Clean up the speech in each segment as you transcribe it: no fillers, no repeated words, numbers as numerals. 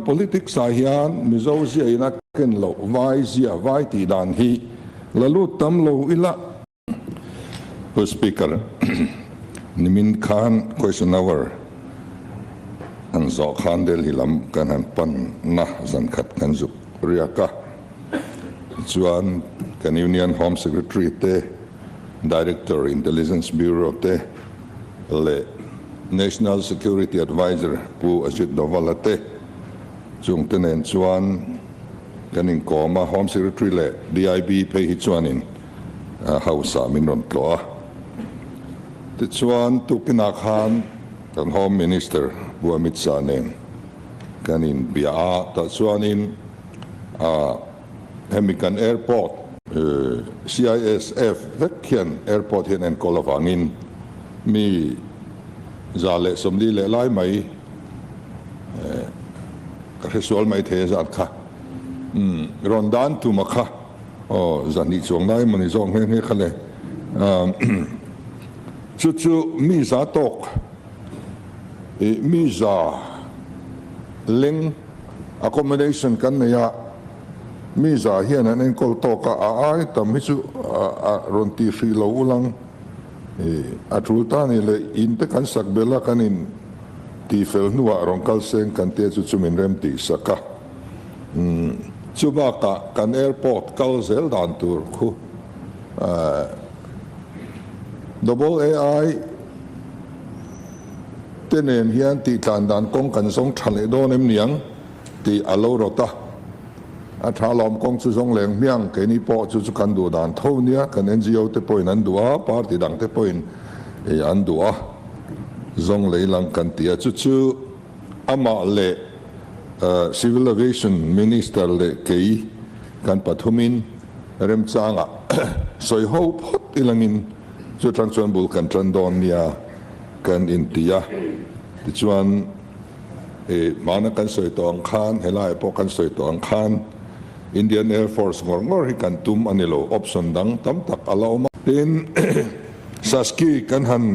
politics sahian mizo zia ina ken lo vai zia vai ti dan hi lalu tam lo ila speaker nimin khan question hour an zo khan del hilam kan han pan na zan khat kan zuk riaka chuan kan union home secretary te director intelligence bureau te le national security advisor pu ajit dovalate chung tenen chuan kanin koma home secretary le dib pe hi chuanin hausa minron tloa ti chuan tukina khan kan home minister buamit sanen kanin bia ta chuanin hemikan airport CISF vekhian airport hian en kolavangin mi zale somli le lai mai ka resol mai the zat kha rondan tu makha o zani chong nai mani zong he khale chu mi za tok mi za ling accommodation kan ya mi za hian an en kol to ka ai tam hi chu ron ti hri lo ulang atulta ni le in te kan sak bela kanin ti fel nuwa rong kal seng kan te chu chumin rem ti saka chuba ka kan airport kal zel dan tur khu double AI tenen hian ti tlan dan kong kan song thale do nem niang ti alo rota a thalom kong chu song leng miang ke ni po chu kan du dan tho nia kan NGO te point an dua party dang te point an dua zong leilang kan tia chu ama le civil aviation minister le kei kan pathumin rem changa soi ho phot ilangin chu transfer bul kan trandon nia kan intia ti chuan mana kan soi tong khan helai po kan soi tong khan Indian Air Force ngor hi kan tum anilo option dang tam tak alawma tin saski kan han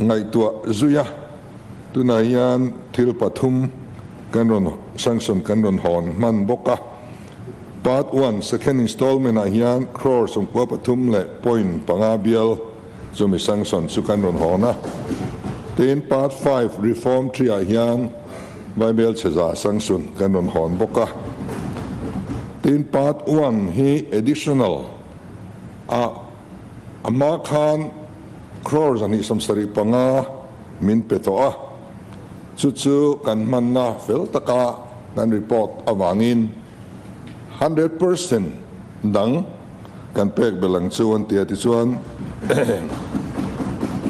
ngai tua zuya tunayan thil pathum kan ron sanction kan ron hon man boka part 1 second installment a hian crores on kwa pathum le point panga bial chumi sanction chu kan ron hona tin part 5 reform 3 a hian vai bel cheza sanction kan ron hon boka in part 1 he additional ama khan crores ani samsari panga min petoa chu kan manna fel taka kan report awangin 100% dang kan pek belang chuan tia ti chuan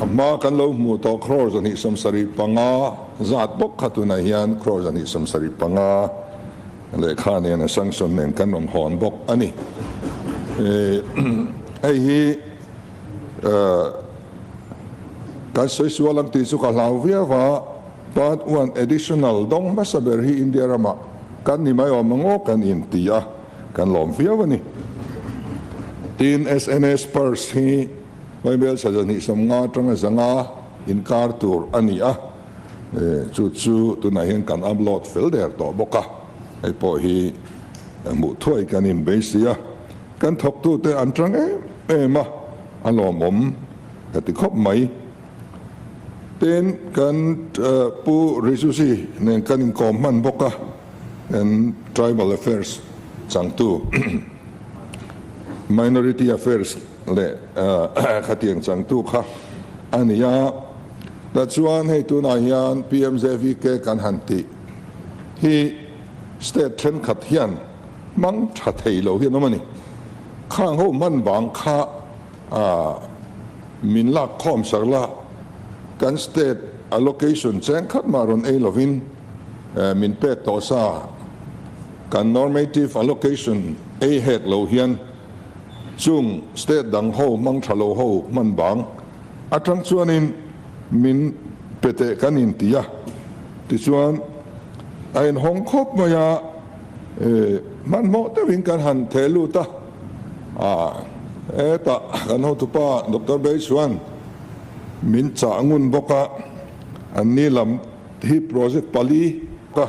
ama kan lo mu to crores ani samsari panga zat bok khatuna hian crores ani samsari panga le khane na sanction nen kan on hon bok ani ai hi kan soi sualang ti su ka lavia wa part 1 additional dong masaber hi India rama kan ni mai omango kan intia kan lom via wani tin SNS pers hi mai bel sa ni som nga tanga zanga in car tour ani chu tu na hen kan upload fel der to boka ai po hi mu thoi kan in besia kan thok tu te an trang ma alom ka ti khop mai ten kan pu resusi nen kan in kom man boka and tribal affairs chang tu minority affairs le khatiang chang tu kha ania ta chuan hei tu na hian PMJV ke kan hanti hi state trend khat hian mang tha thei lo hian mani khang ho man bang kha min la khom sarla kan state allocation chen khat maron e lovin min pe to sa kan normative allocation e het lo hian chung state dang ho mang tha lo ho man bang atang chuanin min pete kan in tia ti chuan ain hong khop maya man mo te win kan han thelu ta eta kan ho tu pa Dr. Beiswan min cha ngun boka anni lam hi project pali ka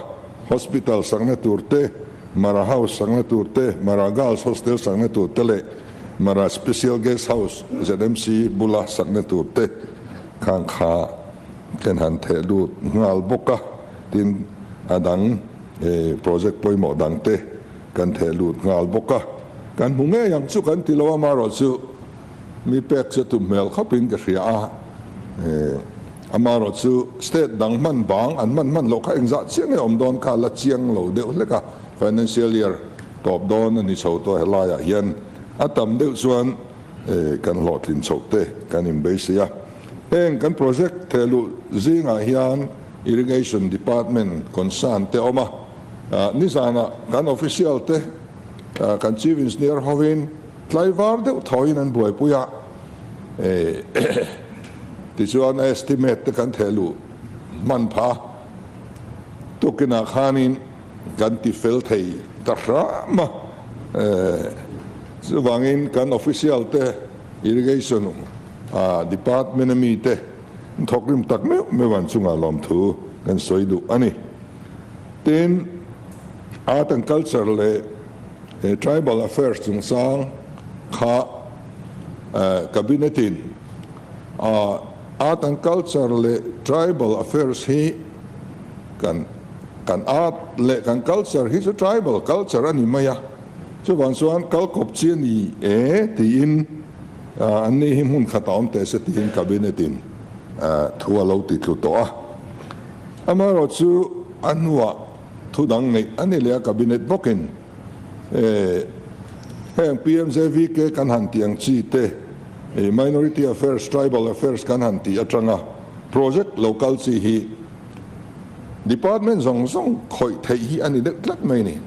hospital sang na turte mara house sang na turte mara girls hostel sang na turte le mara special guest house ZMC bula sang na turte khang kha ken han the lu ngal boka tin adang project poi mo dang te kan the lu ngal boka kan hunge yang chu kan tilawa maro chu mi pek se tu mel khapin ka ria amaro chu state dang man bang an man lo kha engza chiang e om don ka la chiang lo de le ka financial year top don ani chho to helaya hian atam de chuan kan lotlin chokte kan imbase ya eng kan project thelu zinga hian irrigation department concern te oma ni sana kan official te kan chief engineer hovin tlaiwar de thoin an buai puya ti chuan estimate te kan thelu man pha tukina khanin kan ti fel thei tarra ma chuwangin kan official te irrigation department mi te thokrim tak me wan chunga lom thu kan soidu ani tin art and culture le tribal affairs chung sang kha cabinetin art and culture le tribal affairs hi kan art le kan culture hi tribal culture ani maya chuan chuan kalkop chian ni ti in ani him hun khataom te se ti in cabinetin thua lo ti thu to amaro chu anwa thu dang nei ani le cabinet bokin heng PMJV ke kan han tiang chi te minority affairs tribal affairs kan han ti atanga project local chi hi department zong khoi thei hi ani de tlat mai ni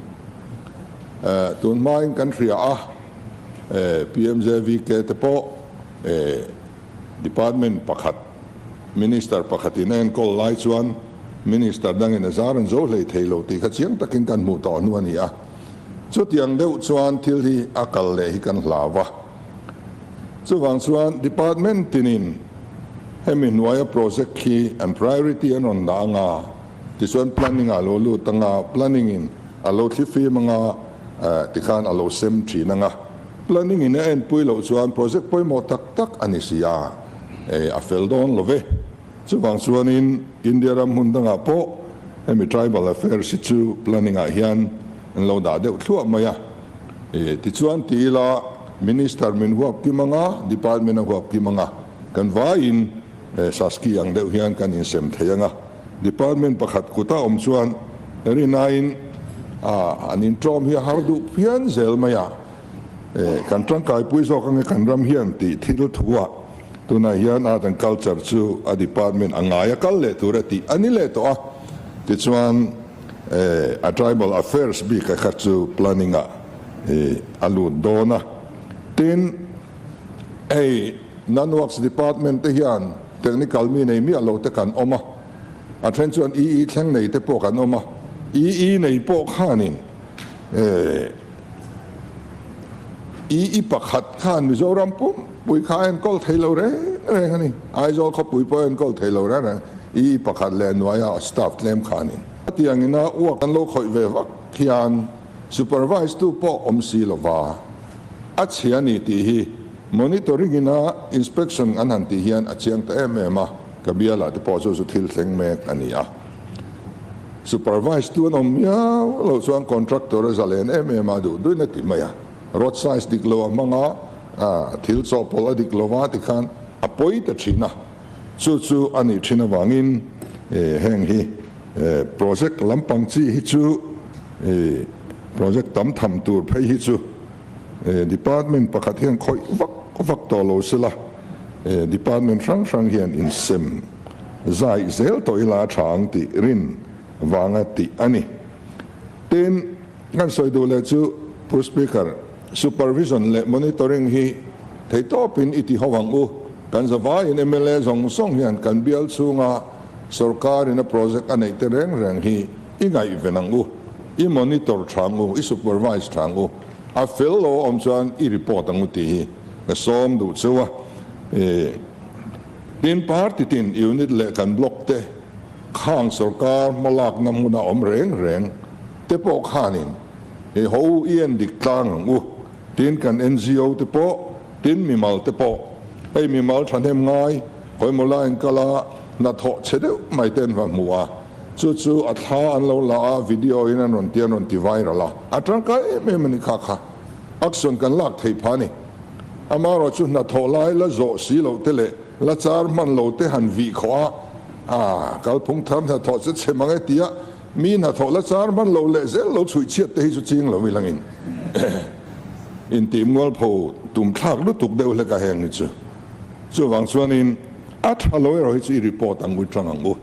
tun mai kan ria PMJV ke te po department pakhat minister pakhatin en kol lai chuan minister dangin azaran zo hlei theilo ti kha chiang takin kan mu to nu ani chu tiang deuh chuan thil hi akal le hi kan hlawa chuwang chuan department tinin hemin waya project hi and priority an on danga ti chuan planning a lo lu tanga planning in a lo thlifi manga tikhan a lo sem thina nga planning in en puilo chuan project poi mo tak tak ani sia a feldon love chuwang chuan in India ram hundanga po hemi tribal affairs chu planning a hian an lo da deuh thluah maya ti chuan ti la minister min huap ki manga department a huap ki manga kan va in saski ang deuh hian kan in sem theyanga department pakhat kuta om chuan ri nain an in trom hi hardu pian zel maya kan tangkai puiso kan ram hian ti thil thuwa tuna hian art and culture chu a department angaya kal le turati ani le to ti chuan a tribal affairs bi ka khachu planning alu dona tin non-works department te hian technical mi nei mi alo te kan oma a then chuan thleng nei te po kan oma nei po khanin pakhat khan mizoram pum pui khain kol thailo re hani aizol kho pui poen kol thailo re pakhat len waya staff tlem khanin tiangina uak kan lo khoi ve wak khian supervise tu po omsi lova achiani ti hi monitoring ina inspection an han ti hian achiang ta emema kabiala te po so thil thleng me ania supervise tu nom ya lo chuan contractor zalen emema du na ti maya road size diklo manga thil cho pol diklowa ti khan apoi ta thina chu ani thina wangin heng hi project lampang chi hi chu project tam tham tur phei hi chu department pakhat hian khoi vak to lo sila department sang hian in sem zai zel to ila thang ti rin wanga ti ani ten ngan soidu le chu pu speaker supervision le monitoring hi thei topin iti hawang u kan zawa in MLA zong song hian kan bial chunga sarkar in a project anei te reng hi ingai venang u I monitor thang u I supervise thang u a fellow om chuan I report ang uti hi na som du chuwa tin party tin unit le kan block te ข้างสการมาลากนำมุนาอมแรงเตปอกข้านินเขาเอียนดิกตังตินกัน NGO เตปอตินมีมัลเตปอมีมัลทันเทมง่ายคอยมาลาอินกะลานาทอเฉดไม่เต้นว่ามัวจู่ๆอัฐาอันเราลาวิดีโออินันนเตียนนติไวรัลอัตรังก็ไม่มันข้าอักษรกันลากเทพานี่อามาเราจู่นาทอไลละโจสีเราเตเลละจารมันเราเตหันวิขวากัลพงทำนาทอเสร็จเชมังเอติยามีนาทอละจารมันเราเละเซลเราช่วยเชียดเตหิจุจริงเราไม่ลังอินติมงอลโพตุ่มทากลุตุกเดวเลกะแหงนี่จู่วังส่วนอินอัฐาลอยเราให้จีรีพอร์ตอังกุจังอังกุ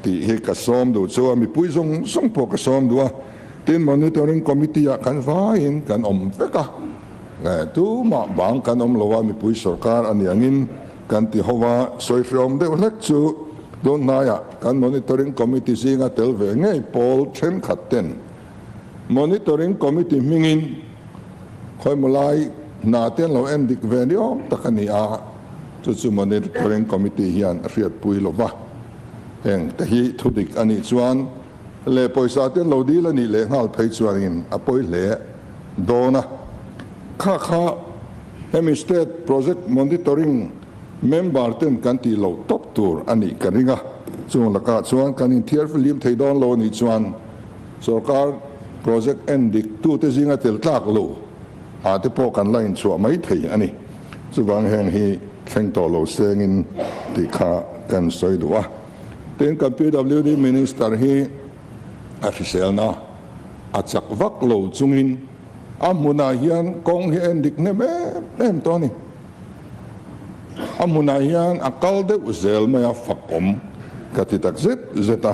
ที่เฮกัสอมดูจู่มีปุยส่งพวกกัสอมดูทีนมอนิเตอร์ริงคอมมิตี้กันฟ้าอินกันอมเฟกะตู้มาบางกันอมลาวามีปุยสการอันยังอินกันที่หัวสวยฟิล์มเดวเล็กจู่โดนนายกันมอนิเตอร์ริงคอมมิตี้สิงห์เตลเวงไงพอลเชนขัดเต็นมอนิเตอร์ริงคอมมิตี้มิงินคอยมาไล่นาเตียนเราเอ็นดิกเวนิโอตะกันนี่จู่ๆมอนิเตอร์ริงคอมมิตี้เฮียนเรียดปุยลบวะเองแต่ฮีทุดิกอันนี้ชวนเล่ปอยสาเตียนเราดีแล้วนี่เล่หัลเพย์ชวนอินปอยเล่โดนะข้าเฮมิสเตทโปรเจกต์มอนิเตอร์ริงเมมเบอร์เต็นกันที่เราท็อปตัวอันนี้กันนี่ก็ชวนละก็ชวนกันอินเทียร์ฟิลิมไทยดอนเรานี่ชวนสการโปรเจกต์เอ็นดิกตู้ที่สิงห์เตลตากโลอาจจะพอกันไล่ชัวไม่ถี่อันนี้สุวรรณแห่งฮีแข่งต่อเราเสียงอินที่ข้ากันสวยดูว่าเป็นกับ PWD Minister ฮีอาทิเซลนะอาจจะวักโลจุงอินอามุนาฮิอันกองฮีเอ็นดิกเนี่ยแม่ตัวนี้อามุนาฮิอันอักลเดอุเซลไม่อาฟักอมกัติตักเซตา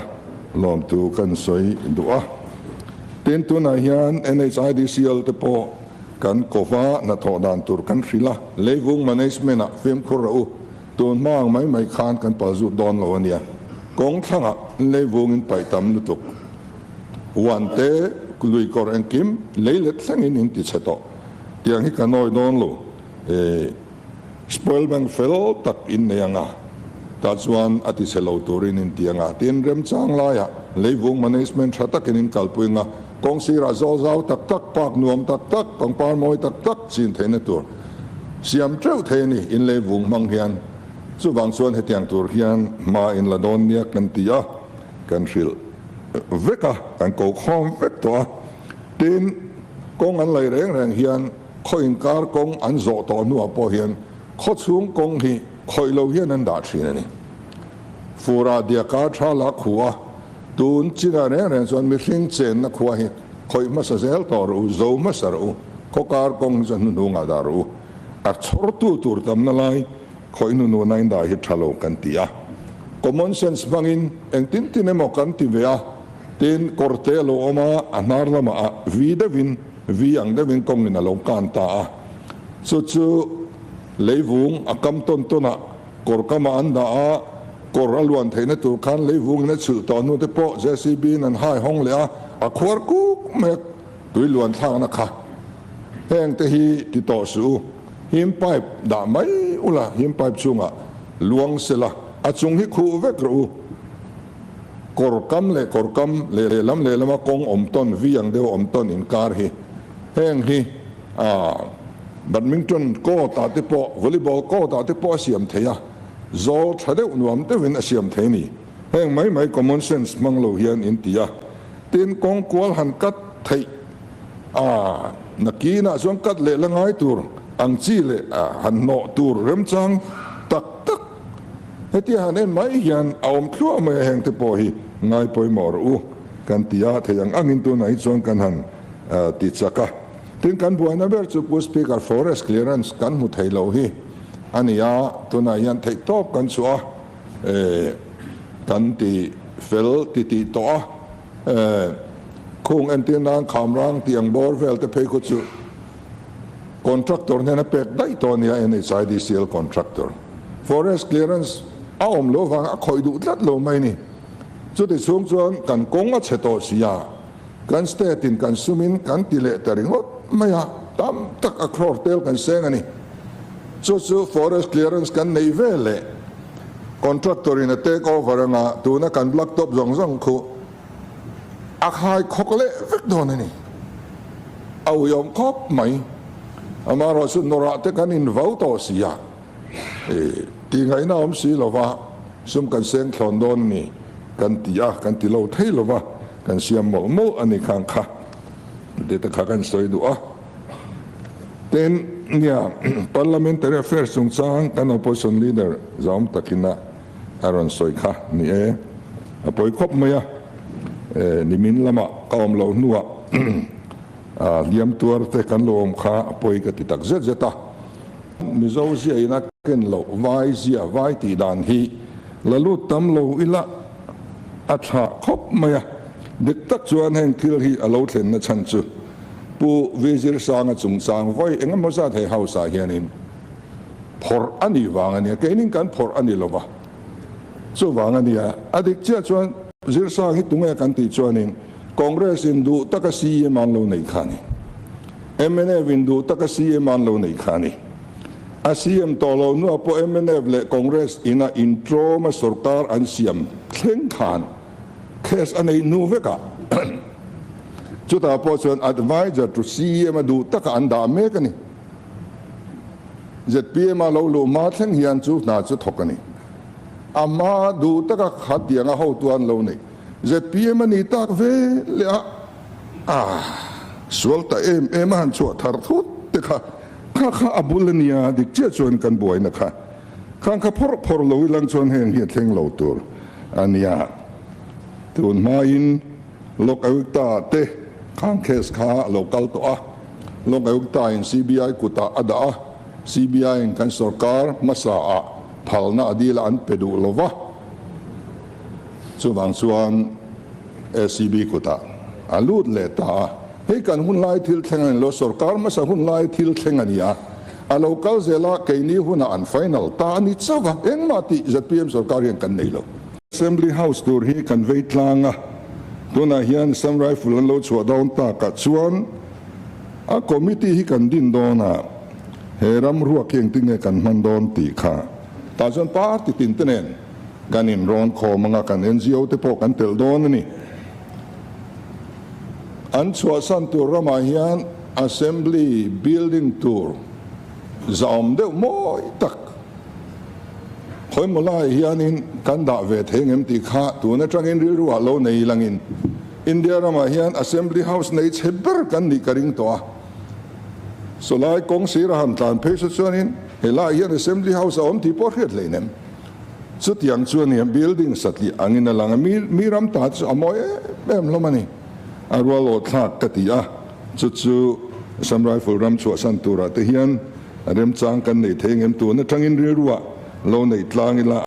ลอมตูกันสวยดูว่าเป็นตัวนาฮิอัน NHIDCL เตปอกันกฟ้านาทอดานตุรกันฟิลาเลวุงมันเอสเมนะฟิมคุระอุตัวมากไม่ขานกันปะจุดดอนโลเนี่ยกองทั้งเลวุงอินไปตำนุตุกวันเตะลุยกอร์เอนกิมเลเล็ดสังอินติเสตออย่างที่กันน้อยดอนโลสปอยล์แบงเฟลตักอินเนี่ยงะตัดส่วนอธิเสลาวตัวรินอินที่ยังะที่เริ่มจางลายเลวุงมันเอสเมนชัตักอินกัลปุยงะกองสีราโซเจ้าตักปากนวมตักกองปานมวยตักสินเทนตัวเสียมเจ้าเทนี่อินเลวุงมังเฮียนสุบางส่วนเหตุอย่างตัวเฮียนมาอินละดอนเนี่ยกันตียกันฟิลเวกะกันโกคอมเวกตัวดินกองอันไหลแรงเฮียนคอยการกองอันโจตอนัวพอเฮียนข้อสูงกองฮีคอยเราเฮียนนันดาชีนี่ฟูราเดียกาชาลักหัวตูนจีน่าเนี่ยส่วนมีสิ่งเจนนักหัวเหตุคอยมาเสียต่อรู้โจมาสรู้ข้อการกองจะนุ่งอาดารู้อัดชอร์ตัวตำนั่นไลคอยนุ่งนั่งได้เหตุทะเลาะกันตีcommon sense bangin eng tin emo kan ti vea tin kortelo oma anar lama vi ang devin kong in along kan ta chu leivung akam ton tona kor kama anda kor alwan theina tu khan leivung na chu to nu te po JCB nan hai hong le a khwar ku me tui luan thang na kha heng te hi ti to su him pipe da mai ula him pipe chunga luang sela a chung hi khu vek ru korkam le lam le lama kong om ton viang deu om ton in kar hi heng hi badminton ko ta te po volleyball ko ta te po siam theya zo thade nuam te win asiam theini heng mai common sense manglo hian in tia tin kong kwal han kat thei nakina zong kat le langai tur ang chi le han no tur rem chang tak heti hanen mai hian aom thua mai heng te po hi ngai poi mor u kan tia theyang angin tu nai chon kan han ti chaka tin kan buana ber chu pu speaker forest clearance kan mu theilo hi ania tu na yan thei top kan chua kan ti fel ti to khung en tin nang kham rang tiang bor vel te phei ku chu contractor ne na pek dai to nia NHIDCL contractor forest clearance aom lo wang a khoi du tlat lo mai ni chu ti chung chuan kan kong a cheto sia kan state in kan sumin kan tile taring hot maya tam tak a cror tel kan seng ani chu forest clearance kan nei vele Contractor in a take over nga tu na kan black top zong khu akhai khokle vek don ni au yom khop mai amaro su nora te kan in vau to sia ti Ngaihnawm si lova sum kan seng khon don ni kan tia kan ti lo thei lova kan siam mo ani khang kha de ta kha kan soi du a ten nia parliamentary affairs sung chang kan opposition leader zom takina aron soi kha ni apoi khop maya ni min lama kaum lo nuwa liam tuar te kan lom kha apoi ka ti tak zet zeta mi zo zia ina ken lo vai zia vai ti dan hi lalu tam lo ila atha khop maya dik tak chuan hen kil hi alo thlen na chan chu pu vezir sang chung sang voi engam mo sa thei hausa hianin phor ani wang ani ke ning kan phor ani lova chu wang ani adik chia chuan zir sang hi tunga kan ti chuanin congress in du taka si man lo nei khani mna win du taka si man lo nei khani asiem tolo nu apo mna le congress ina intro ma sarkar an siam thleng khan kes anei nu veka chuta po chuan advisor to cm du taka anda me kani zpm lo lo ma thleng hian chu na chu thokani ama du taka khatianga ho tuan lo nei zpm ni tak ve le sualta em han chu thar thut te kha abulania dik che chuan kan boi na kha khang kha phor lo lang chuan hen hi thleng lo tur ania tun main lok awta te khang kes kha local to lok awta in cbi kuta ada cbi in kan sarkar masa phalna adila an pedu lova chuwang chuan scb kuta alut le ta hei kan hun lai thil thleng lo sarkar masa hun lai thil thleng ania a local zela keini huna an final ta ani chawa engma ti zpm sarkar hian kan nei lo assembly house tur hi kan veitlanga tuna hian sam rifle an lo chua down ta ka chuan a committee hi kan din dona heram ruwa keng tinge kan man don ti kha ta chuan party tin tenen kan in ron kho manga kan ngo te po kan tel don ni an chua san tur rama hian assembly building tour zom de moi tak khoi molai hianin kan da ve thengem ti kha tuna tangin ri ruwa lo nei langin india rama hian assembly house nei cheber kan ni karing to so lai kong sira han tlan phesu chuanin hela hian assembly house om ti por het leinem chu tiang chuan hian building satli angin alanga mi ram ta chu amoy em lomani arwa lo thak ka ti chu sam rifle ram chu san tura te hian rem chang kan nei thengem tu na tangin ri ruwa lo nei tlang ila